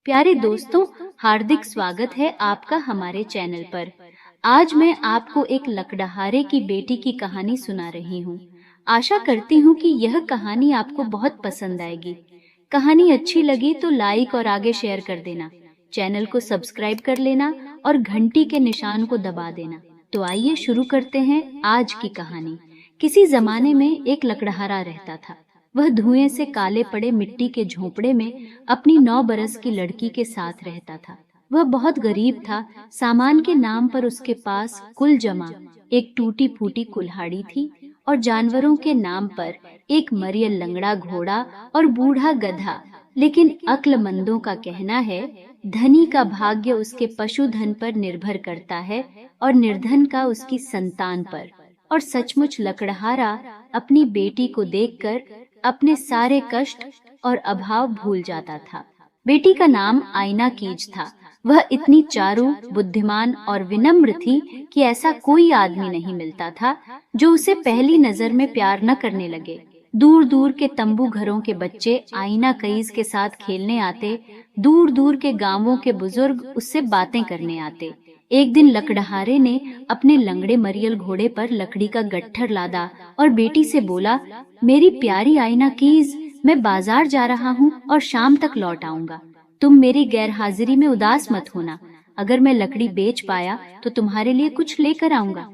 प्यारे दोस्तों, हार्दिक स्वागत है आपका हमारे चैनल पर। आज मैं आपको एक लकड़हारे की बेटी की कहानी सुना रही हूँ। आशा करती हूँ कि यह कहानी आपको बहुत पसंद आएगी। कहानी अच्छी लगी तो लाइक और आगे शेयर कर देना। चैनल को सब्सक्राइब कर लेना और घंटी के निशान को दबा देना। तो आइए शुरू करते हैं आज की कहानी। किसी जमाने में एक लकड़हारा रहता था। वह धुएं से काले पड़े मिट्टी के झोंपड़े में अपनी 9 बरस की लड़की के साथ रहता था। वह बहुत गरीब था। सामान के नाम पर उसके पास कुल जमा एक टूटी फूटी कुल्हाड़ी थी और जानवरों के नाम पर एक मरियल लंगड़ा घोड़ा और बूढ़ा गधा। लेकिन अक्लमंदों का कहना है, धनी का भाग्य उसके पशुधन पर निर्भर करता है और निर्धन का उसकी संतान पर। और सचमुच लकड़हारा अपनी बेटी को देखकर अपने सारे कष्ट और अभाव भूल जाता था। बेटी का नाम आईना कीज था। वह इतनी चारू, बुद्धिमान और विनम्र थी कि ऐसा कोई आदमी नहीं मिलता था जो उसे पहली नजर में प्यार न करने लगे। दूर दूर के तंबू घरों के बच्चे आईना कीज के साथ खेलने आते। दूर दूर के गांवों के बुजुर्ग उससे बातें करने आते। एक दिन लकड़हारे ने अपने लंगड़े मरियल घोड़े पर लकड़ी का गट्ठर लादा और बेटी से बोला, मेरी प्यारी आईना कीज, मैं बाजार जा रहा हूँ और शाम तक लौट आऊंगा। तुम मेरी गैर हाजिरी में उदास मत होना। अगर मैं लकड़ी बेच पाया तो तुम्हारे लिए कुछ लेकर आऊंगा।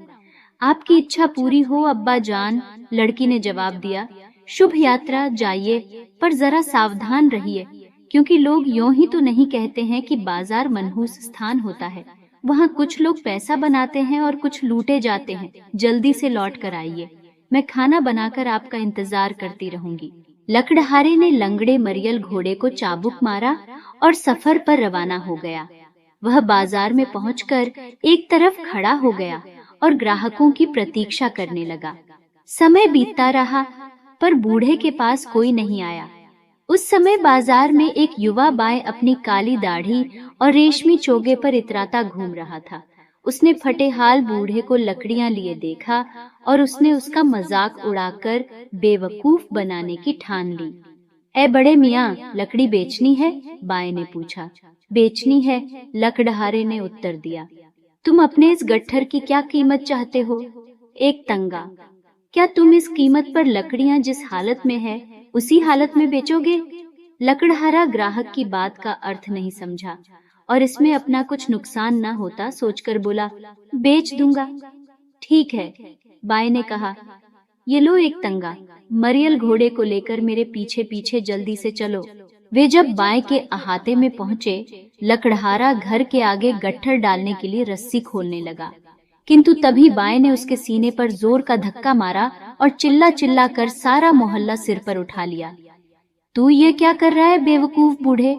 आपकी इच्छा पूरी हो अब्बा जान, लड़की ने जवाब दिया। शुभ यात्रा, जाइए, पर जरा सावधान रहिए, क्योंकि लोग यूं ही तो नहीं कहते हैं कि बाजार मनहूस स्थान होता है। वहाँ कुछ लोग पैसा बनाते हैं और कुछ लूटे जाते हैं। जल्दी से लौट कर आइए, मैं खाना बनाकर आपका इंतजार करती रहूंगी। लकड़हारे ने लंगड़े मरियल घोड़े को चाबुक मारा और सफर पर रवाना हो गया। वह बाजार में पहुंचकर एक तरफ खड़ा हो गया और ग्राहकों की प्रतीक्षा करने लगा। समय बीतता रहा, पर बूढ़े के पास कोई नहीं आया। उस समय बाजार में एक युवा बाएं अपनी काली दाढ़ी और रेशमी चोगे पर इतराता घूम रहा था। उसने फटेहाल बूढ़े को लकड़ियां लिए देखा और उसने उसका मजाक उड़ाकर बेवकूफ बनाने की ठान ली। ए बड़े मियाँ, लकड़ी बेचनी है? बाएं ने पूछा। बेचनी है, लकड़हारे ने उत्तर दिया। तुम अपने इस गट्ठर की क्या कीमत चाहते हो? एक तंगा। क्या तुम इस कीमत पर लकड़ियां जिस हालत में है उसी हालत में बेचोगे? लकड़हारा ग्राहक की बात का अर्थ नहीं समझा और इसमें अपना कुछ नुकसान न होता सोचकर बोला, बेच दूंगा। ठीक है, बाएं ने कहा। ये लो एक तंगा, मरियल घोड़े को लेकर मेरे पीछे पीछे जल्दी से चलो। वे जब बाएं के अहाते में पहुंचे, लकड़हारा घर के आगे गट्ठर डालने के लिए रस्सी खोलने लगा, किंतु तभी बाएं ने उसके सीने पर जोर का धक्का मारा और चिल्ला चिल्ला कर सारा मोहल्ला सिर पर उठा लिया। तू ये क्या कर रहा है बेवकूफ बूढ़े?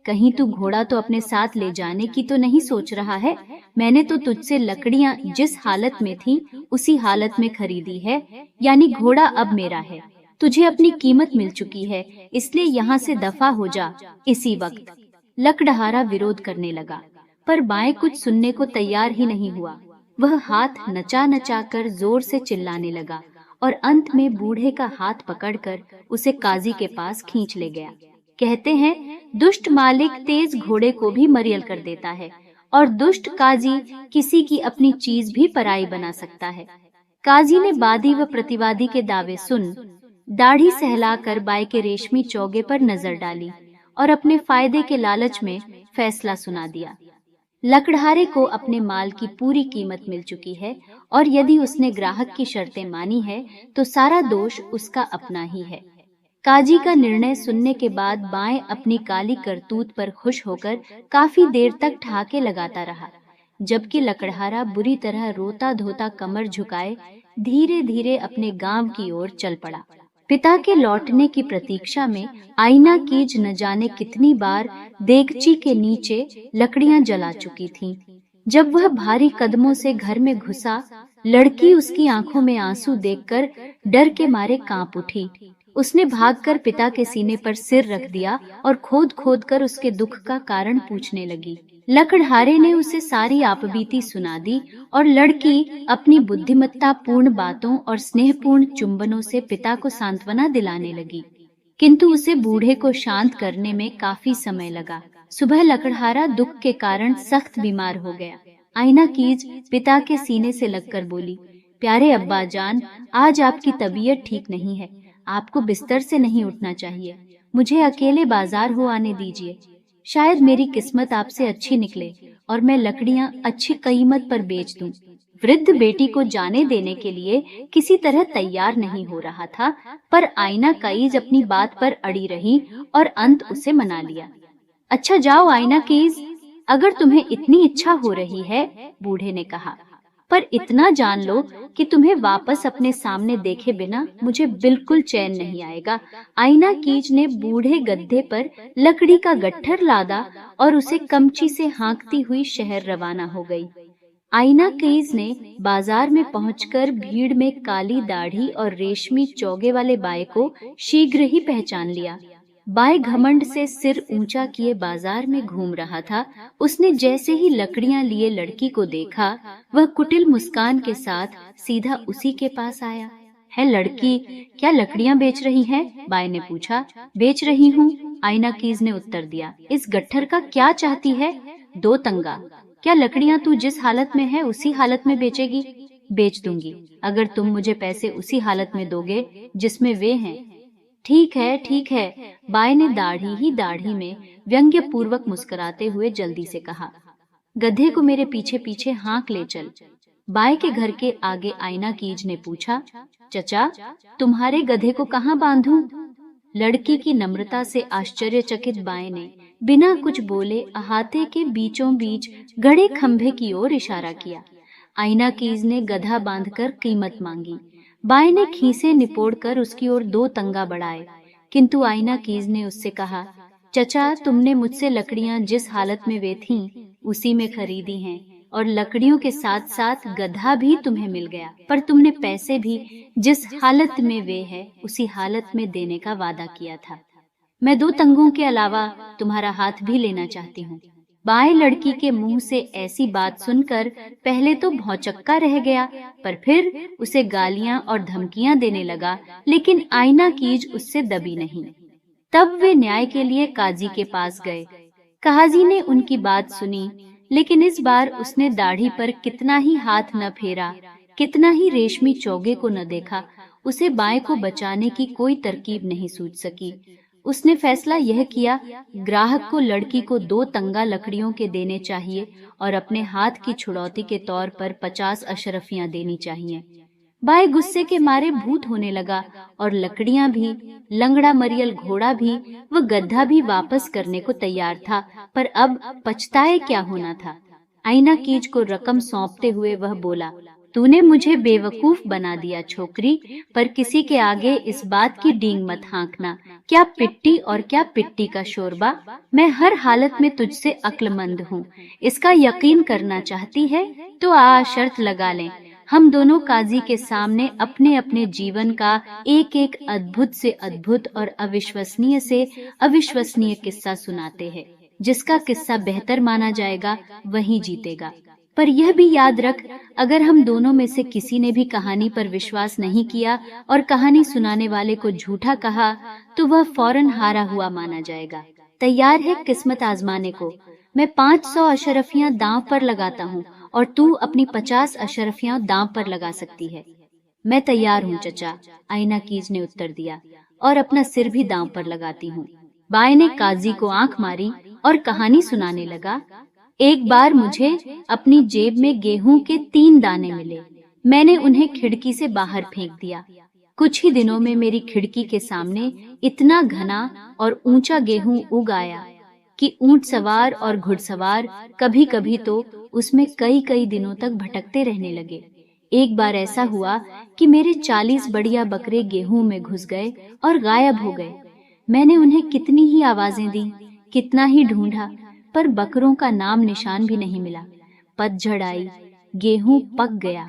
कहीं तू घोड़ा तो अपने साथ ले जाने की तो नहीं सोच रहा है? मैंने तो तुझसे लकड़ियां जिस हालत में थी उसी हालत में खरीदी है, यानी घोड़ा अब मेरा है। तुझे अपनी कीमत मिल चुकी है, इसलिए यहाँ से दफा हो जा इसी वक्त। लकड़हारा विरोध करने लगा, पर बाएं कुछ सुनने को तैयार ही नहीं हुआ। वह हाथ नचा नचा कर जोर से चिल्लाने लगा और अंत में बूढ़े का हाथ पकड़कर उसे काजी के पास खींच ले गया। कहते हैं, दुष्ट मालिक तेज घोड़े को भी मरियल कर देता है और दुष्ट काजी किसी की अपनी चीज भी पराई बना सकता है। काजी ने वादी व प्रतिवादी के दावे सुन, दाढ़ी सहलाकर बाएं के रेशमी चौगे पर नजर डाली और अपने फायदे के लालच में फैसला सुना दिया। लकड़हारे को अपने माल की पूरी कीमत मिल चुकी है और यदि उसने ग्राहक की शर्तें मानी है तो सारा दोष उसका अपना ही है। काजी का निर्णय सुनने के बाद बाएं अपनी काली करतूत पर खुश होकर काफी देर तक ठहाके लगाता रहा, जबकि लकड़हारा बुरी तरह रोता धोता कमर झुकाए धीरे धीरे अपने गांव की ओर चल पड़ा। पिता के लौटने की प्रतीक्षा में आईना कीज न जाने कितनी बार देगची के नीचे लकड़ियां जला चुकी थीं। जब वह भारी कदमों से घर में घुसा, लड़की उसकी आंखों में आंसू देखकर डर के मारे कांप उठी। उसने भागकर पिता के सीने पर सिर रख दिया और खोद खोद कर उसके दुख का कारण पूछने लगी। लकड़हारे ने उसे सारी आपबीती सुना दी और लड़की अपनी बुद्धिमत्ता पूर्ण बातों और स्नेहपूर्ण चुंबनों से पिता को सांत्वना दिलाने लगी। किंतु उसे बूढ़े को शांत करने में काफी समय लगा। सुबह लकड़हारा दुख के कारण सख्त बीमार हो गया। आईना कीज पिता के सीने से लगकर बोली, प्यारे अब्बा जान, आज आपकी तबीयत ठीक नहीं है, आपको बिस्तर से नहीं उठना चाहिए। मुझे अकेले बाजार हो आने दीजिए। शायद मेरी किस्मत आपसे अच्छी निकले और मैं लकड़ियां अच्छी कीमत पर बेच दूं। वृद्ध बेटी को जाने देने के लिए किसी तरह तैयार नहीं हो रहा था, पर आईना कीज अपनी बात पर अड़ी रही और अंत उसे मना लिया। अच्छा जाओ आईना कीज, अगर तुम्हें इतनी इच्छा हो रही है, बूढ़े ने कहा, पर इतना जान लो कि तुम्हें वापस अपने सामने देखे बिना मुझे बिल्कुल चैन नहीं आएगा। आईना कीज ने बूढ़े गद्दे पर लकड़ी का गट्ठर लादा और उसे कमची से हाँकती हुई शहर रवाना हो गई। आईना कीज ने बाजार में पहुंचकर भीड़ में काली दाढ़ी और रेशमी चौगे वाले बाई को शीघ्र ही पहचान लिया। बाई घमंड से सिर ऊंचा किए बाजार में घूम रहा था। उसने जैसे ही लकड़ियां लिए लड़की को देखा, वह कुटिल मुस्कान के साथ सीधा उसी के पास आया। है लड़की, क्या लकड़ियां बेच रही है? बाई ने पूछा। बेच रही हूँ, आईना कीज ने उत्तर दिया। इस गट्ठर का क्या चाहती है? 2 तंगा। क्या लकड़ियां तू जिस हालत में है उसी हालत में बेचेगी? बेच दूंगी, अगर तुम मुझे पैसे उसी हालत में दोगे जिसमें वे हैं। ठीक है, ठीक है, बाई ने दाढ़ी ही दाढ़ी में व्यंग्य पूर्वक मुस्कुराते हुए जल्दी से कहा। गधे को मेरे पीछे पीछे हाँक ले चल। बाई के घर के आगे आईना कीज ने पूछा, चचा, तुम्हारे गधे को कहाँ बांधूं? लड़की की नम्रता से आश्चर्यचकित बाई ने बिना कुछ बोले अहाते के बीचों बीच गड़े खंभे की ओर इशारा किया। आईना कीज ने गधा बांधकर कीमत मांगी। बाई ने खीसे निपोड़कर उसकी ओर 2 तंगा बढ़ाए, किंतु आईना कीज ने उससे कहा, चचा, तुमने मुझसे लकड़ियां जिस हालत में वे थीं उसी में खरीदी हैं, और लकड़ियों के साथ साथ गधा भी तुम्हें मिल गया, पर तुमने पैसे भी जिस हालत में वे है उसी हालत में देने का वादा किया था। मैं 2 तंगों के अलावा तुम्हारा हाथ भी लेना चाहती हूँ। बाई लड़की के मुंह से ऐसी बात सुनकर पहले तो भौचक्का रह गया, पर फिर उसे गालियां और धमकियां देने लगा, लेकिन आईना कीज उससे दबी नहीं। तब वे न्याय के लिए काजी के पास गए। काजी ने उनकी बात सुनी, लेकिन इस बार उसने दाढ़ी पर कितना ही हाथ न फेरा, कितना ही रेशमी चौगे को न देखा, उसे बाई को बचाने की कोई तरकीब नहीं सूझ सकी। उसने फैसला यह किया, ग्राहक को लड़की को 2 तंगा लकड़ियों के देने चाहिए और अपने हाथ की छुड़ौती के तौर पर 50 अशरफियां देनी चाहिए। बाई गुस्से के मारे भूत होने लगा और लकड़ियां भी, लंगड़ा मरियल घोड़ा भी, वह गधा भी वापस करने को तैयार था, पर अब पछताए क्या होना था। आईना कीज को रकम सौंपते हुए वह बोला, तूने मुझे बेवकूफ बना दिया छोकरी, पर किसी के आगे इस बात की डींग मत हाँकना। क्या पिट्टी और क्या पिट्टी का शोरबा, मैं हर हालत में तुझसे अक्लमंद हूँ। इसका यकीन करना चाहती है तो आ शर्त लगा लें, हम दोनों काजी के सामने अपने अपने जीवन का एक एक अद्भुत से अद्भुत और अविश्वसनीय से अविश्वसनीय किस्सा सुनाते हैं। जिसका किस्सा बेहतर माना जाएगा वही जीतेगा। पर यह भी याद रख, अगर हम दोनों में से किसी ने भी कहानी पर विश्वास नहीं किया और कहानी सुनाने वाले को झूठा कहा, तो वह फौरन हारा हुआ माना जाएगा। तैयार है किस्मत आजमाने को? मैं 500 अशरफियां दांव पर लगाता हूँ और तू अपनी 50 अशरफियां दांव पर लगा सकती है। मैं तैयार हूँ चचा, आईना कीज ने उत्तर दिया, और अपना सिर भी दांव पर लगाती हूँ। बाई ने काजी को आंख मारी और कहानी सुनाने लगा। एक बार मुझे अपनी जेब में गेहूं के 3 दाने मिले। मैंने उन्हें खिड़की से बाहर फेंक दिया। कुछ ही दिनों में मेरी खिड़की के सामने इतना घना और ऊंचा गेहूं उग आया कि ऊंट सवार और घुड़सवार कभी कभी तो उसमें कई कई दिनों तक भटकते रहने लगे। एक बार ऐसा हुआ कि मेरे 40 बढ़िया बकरे गेहूं में घुस गए और गायब हो गए। मैंने उन्हें कितनी ही आवाजें दी, कितना ही ढूंढा, पर बकरों का नाम निशान भी नहीं मिला। पतझड़ आई, गेहूं पक गया।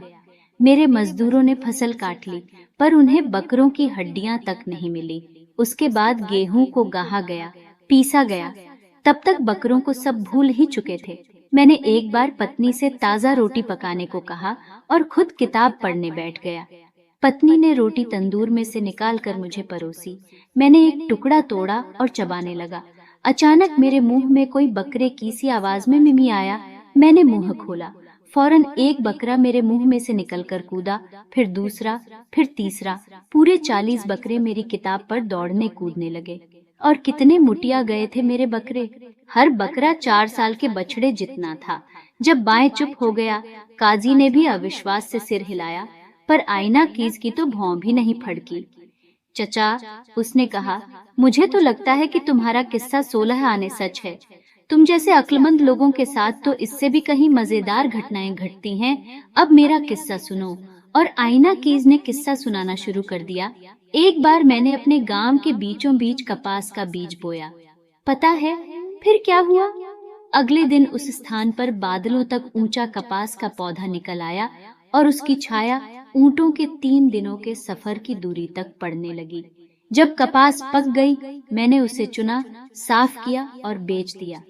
मेरे मजदूरों ने फसल काट ली, पर उन्हें बकरों की हड्डियां तक नहीं मिली। उसके बाद गेहूं को गाहा गया, पीसा गया। तब तक बकरों को सब भूल ही चुके थे। मैंने एक बार पत्नी से ताजा रोटी पकाने को कहा और खुद किताब पढ़ने बैठ गया। पत्नी ने रोटी तंदूर में से निकालकर मुझे परोसी। मैंने एक टुकड़ा तोड़ा और चबाने लगा। अचानक मेरे मुंह में कोई बकरे की सी आवाज में मिमी आया। मैंने मुंह खोला। फौरन एक बकरा मेरे मुंह में से निकलकर कूदा, फिर दूसरा, फिर तीसरा। पूरे 40 बकरे मेरी किताब पर दौड़ने कूदने लगे। और कितने मुटिया गए थे मेरे बकरे। हर बकरा 4 साल के बछड़े जितना था। जब बाएं चुप हो गया, काजी ने भी अविश्वास से सिर हिलाया, पर आईना कीज की तो भौं भी नहीं फड़की। चचा, उसने कहा, मुझे तो लगता है कि तुम्हारा किस्सा 16 आने सच है। तुम जैसे अक्लमंद लोगों के साथ तो इससे भी कहीं मजेदार घटनाएं घटती हैं। अब मेरा किस्सा सुनो। और आईना कीज ने किस्सा सुनाना शुरू कर दिया। एक बार मैंने अपने गांव के बीचों बीच कपास का बीज बोया। पता है फिर क्या हुआ? अगले दिन उस स्थान पर बादलों तक ऊंचा कपास का पौधा निकल आया और उसकी छाया ऊंटों के 3 दिनों के सफर की दूरी तक पड़ने लगी। जब कपास पक गई, मैंने उसे चुना, साफ किया और बेच दिया।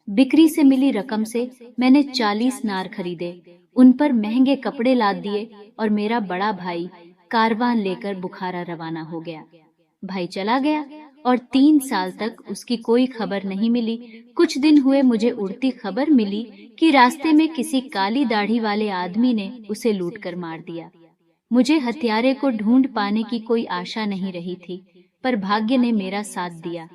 बिक्री से मिली रकम से मैंने 40 नार खरीदे, उन पर महंगे कपड़े लाद दिए और मेरा बड़ा भाई कारवान लेकर बुखारा रवाना हो गया। भाई चला गया और 3 साल तक उसकी कोई खबर नहीं मिली। कुछ दिन हुए मुझे उड़ती खबर मिली कि रास्ते में किसी काली दाढ़ी वाले आदमी ने उसे लूटकर मार दिया। मुझे हत्यारे को ढूंढ पाने की कोई आशा नहीं रही थी, पर भाग्य ने मेरा साथ दिया।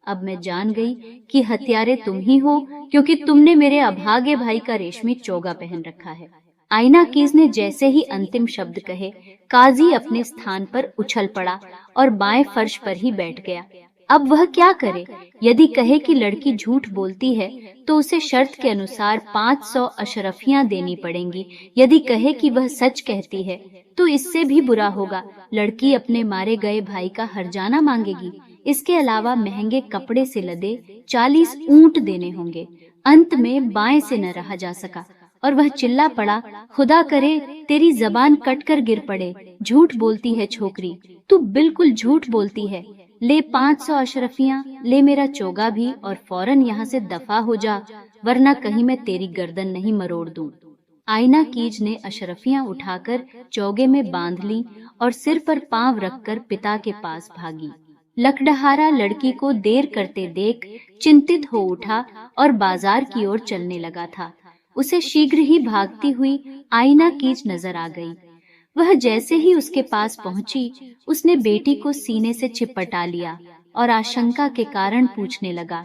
अब मैं जान गई कि हत्यारे तुम ही हो, क्योंकि तुमने मेरे अभागे भाई का रेशमी चोगा पहन रखा है। आईना कीज ने जैसे ही अंतिम शब्द कहे, काजी अपने स्थान पर उछल पड़ा और बाएं फर्श पर ही बैठ गया। अब वह क्या करे? यदि कहे कि लड़की झूठ बोलती है तो उसे शर्त के अनुसार 500 अशरफियां देनी पड़ेंगी। यदि कहे कि वह सच कहती है तो इससे भी बुरा होगा, लड़की अपने मारे गए भाई का हर्जाना मांगेगी। इसके अलावा महंगे कपड़े से लदे 40 ऊंट देने होंगे। अंत में बाएं से न रहा जा सका और वह चिल्ला पड़ा, खुदा करे तेरी जबान कटकर गिर पड़े। झूठ बोलती है छोकरी, तू बिल्कुल झूठ बोलती है। ले 500 अशरफियां, ले मेरा चोगा भी और फौरन यहाँ से दफा हो जा, वरना कहीं मैं तेरी गर्दन नहीं मरोड़ दूं। आईना कीज ने अशरफियां उठाकर चोगे में बांध ली और सिर पर पांव रखकर पिता के पास भागी। लकड़हारा लड़की को देर करते देख चिंतित हो उठा और बाजार की ओर चलने लगा था। उसे शीघ्र ही भागती हुई आईना कीज नजर आ गई। वह जैसे ही उसके पास पहुंची, उसने बेटी को सीने से चिपटा लिया और आशंका के कारण पूछने लगा,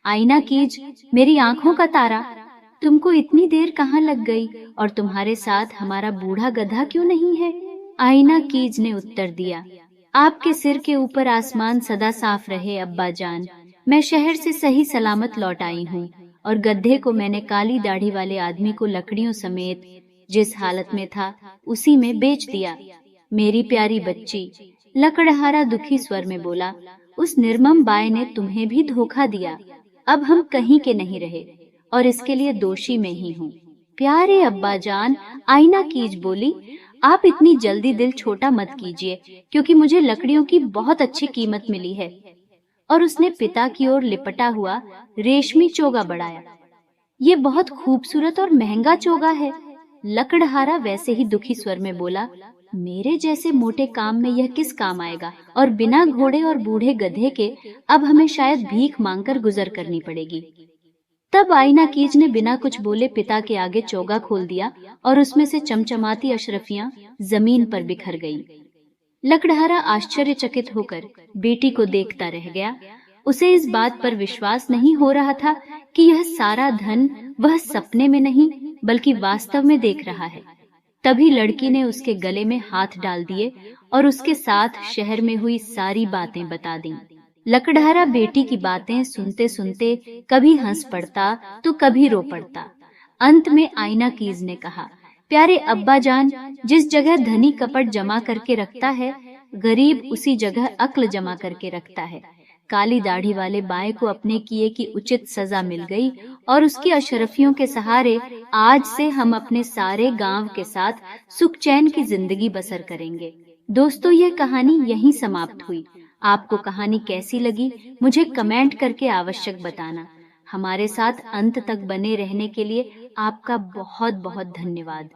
आईना कीज, मेरी आंखों का तारा, तुमको इतनी देर कहाँ लग गई और तुम्हारे साथ हमारा बूढ़ा गधा क्यों नहीं है? आईना कीज ने उत्तर दिया, आपके सिर के ऊपर आसमान सदा साफ रहे अब्बा जान। मैं शहर से सही सलामत लौट आई हूँ और गधे को मैंने काली दाढ़ी वाले आदमी को लकड़ियों समेत जिस हालत में था उसी में बेच दिया। मेरी प्यारी बच्ची, लकड़हारा दुखी स्वर में बोला, उस निर्मम बाई ने तुम्हें भी धोखा दिया। अब हम कहीं के नहीं रहे और इसके लिए दोषी मैं ही हूँ। प्यारे अब्बा जान, आईना कीज बोली, आप इतनी जल्दी दिल छोटा मत कीजिए, क्योंकि मुझे लकड़ियों की बहुत अच्छी कीमत मिली है। और उसने पिता की ओर लिपटा हुआ रेशमी चोगा बढ़ाया। ये बहुत खूबसूरत और महंगा चोगा है। लकड़हारा वैसे ही दुखी स्वर में बोला, मेरे जैसे मोटे काम में यह किस काम आएगा, और बिना घोड़े और बूढ़े गधे के अब हमें शायद भीख मांगकर गुजर करनी पड़ेगी। तब आईना कीज ने बिना कुछ बोले पिता के आगे चोगा खोल दिया और उसमें से चमचमाती अशरफियां जमीन पर बिखर गईं। लकड़हारा आश्चर्यचकित होकर बेटी को देखता रह गया। उसे इस बात पर विश्वास नहीं हो रहा था कि यह सारा धन वह सपने में नहीं बल्कि वास्तव में देख रहा है। तभी लड़की ने उसके गले में हाथ डाल दिए और उसके साथ शहर में हुई सारी बातें बता दी। लकड़हारा बेटी की बातें सुनते सुनते कभी हंस पड़ता तो कभी रो पड़ता। अंत में आईना कीज ने कहा, प्यारे अब्बा जान, जिस जगह धनी कपट जमा करके रखता है, गरीब उसी जगह अक्ल जमा करके रखता है। काली दाढ़ी वाले बाएं को अपने किए की उचित सजा मिल गई और उसकी अशरफियों के सहारे आज से हम अपने सारे गांव के साथ सुख चैन की जिंदगी बसर करेंगे। दोस्तों, ये कहानी यहीं समाप्त हुई। आपको कहानी कैसी लगी मुझे कमेंट करके आवश्यक बताना। हमारे साथ अंत तक बने रहने के लिए आपका बहुत बहुत धन्यवाद।